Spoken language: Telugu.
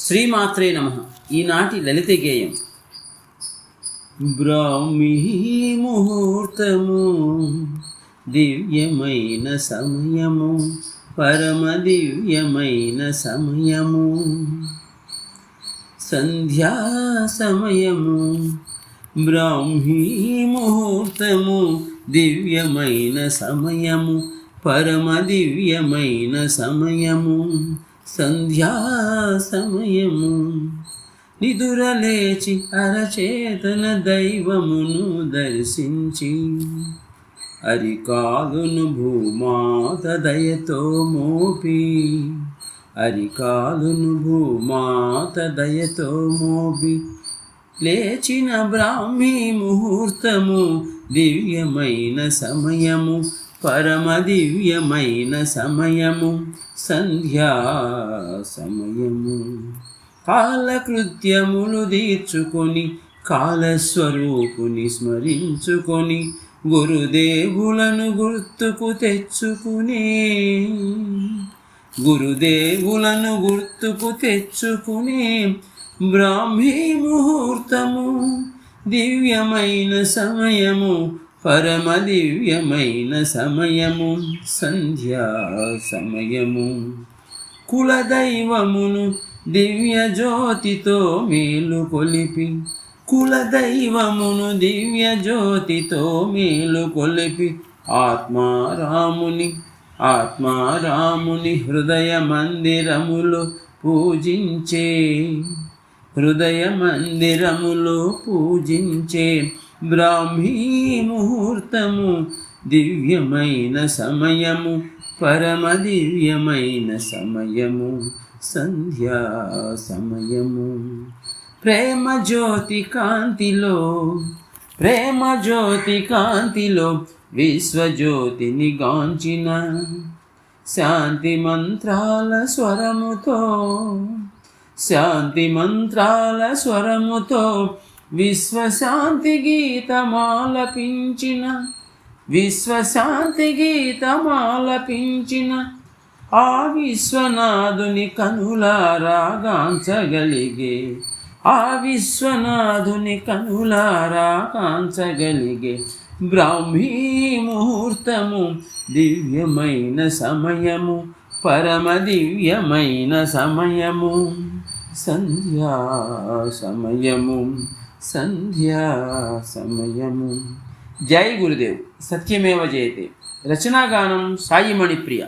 శ్రీమాత్రే నమః. ఈనాటి లలిత గేయం. బ్రాహ్మీ ముహూర్తము, దివ్యమైన సమయము, పరమ దివ్యమైన సమయము, సంధ్యా సమయము. బ్రాహ్మీ ముహూర్తము, దివ్యమైన సమయము, పరమ దివ్యమైన సమయము, సంధ్యా సమయము. నిదురలేచి అరచేతన దైవమును దర్శించి, అరికాలును భూమాత దయతో మోపి, అరికాలును భూమాత దయతో మోపి, లేచిన బ్రాహ్మీ ముహూర్తము, దివ్యమైన సమయము, పరమ దివ్యమైన సమయము, సంధ్యా సమయము. కాలకృత్యములు తీర్చుకొని, కాలస్వరూపుని స్మరించుకొని, గురుదేవులను గుర్తుకు తెచ్చుకునే, గురుదేవులను గుర్తుకు తెచ్చుకునే, బ్రాహ్మీ ముహూర్తము, దివ్యమైన సమయము, పరమ దివ్యమైన సమయము, సంధ్యా సమయము. కులదైవమును దివ్య జ్యోతితో మేలు కొలిపి, కులదైవమును దివ్య జ్యోతితో మేలు కొలిపి, ఆత్మారాముని హృదయ మందిరములో పూజించే, హృదయ మందిరములో పూజించే, బ్రాహ్మీ ముహూర్తము, దివ్యమైన సమయము, పరమ దివ్యమైన సమయము, సంధ్యా సమయము. ప్రేమ జ్యోతి కాంతిలో, ప్రేమ జ్యోతి కాంతిలో విశ్వజ్యోతిని గాంచిన, శాంతి మంత్రాల స్వరముతో, శాంతి మంత్రాల స్వరముతో విశ్వశాంతి గీతమాలపించిన, విశ్వశాంతి గీతమాలపించిన, ఆ విశ్వనాథుని కనులారా గాంచగలిగే, ఆ విశ్వనాథుని కనులారా కాంచగలిగే, బ్రాహ్మీ ముహూర్తము, దివ్యమైన సమయము, పరమ దివ్యమైన సమయము, సంధ్యా సమయము, సంధ్యా సమయము. జై గురుదేవ్. సత్యమేవ జయతే. రచనాగానం సాయి మణిప్రియ.